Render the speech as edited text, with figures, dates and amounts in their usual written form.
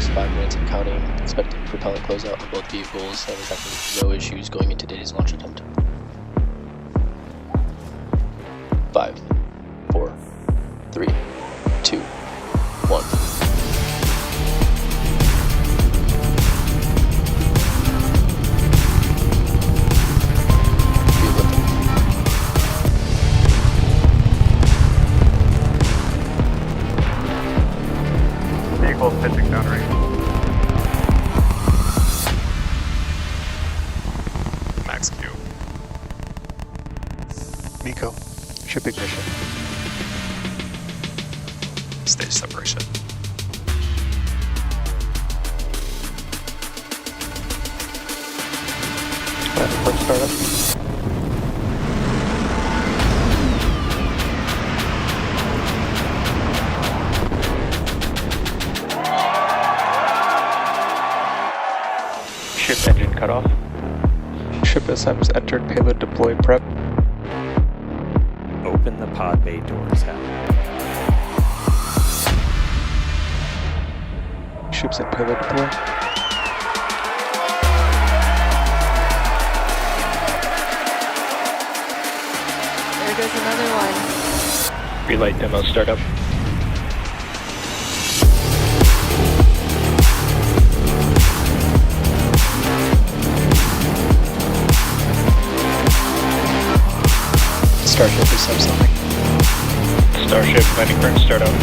minutes, 5 minutes and counting. Expected propellant closeout on both vehicles and expecting no issues going into today's launch attempt. 5, 4, 3, 2, 1. Vehicle pitching downrange. Max Q. Miko, ship ignition. Stage separation. Port startup. Ship engine cutoff. Ship SM's entered payload deploy prep. Open the pod bay doors, Hal. Ship's at payload deploy. There goes another one. Relay demo startup. Starship is subsonic. Starship landing current startup.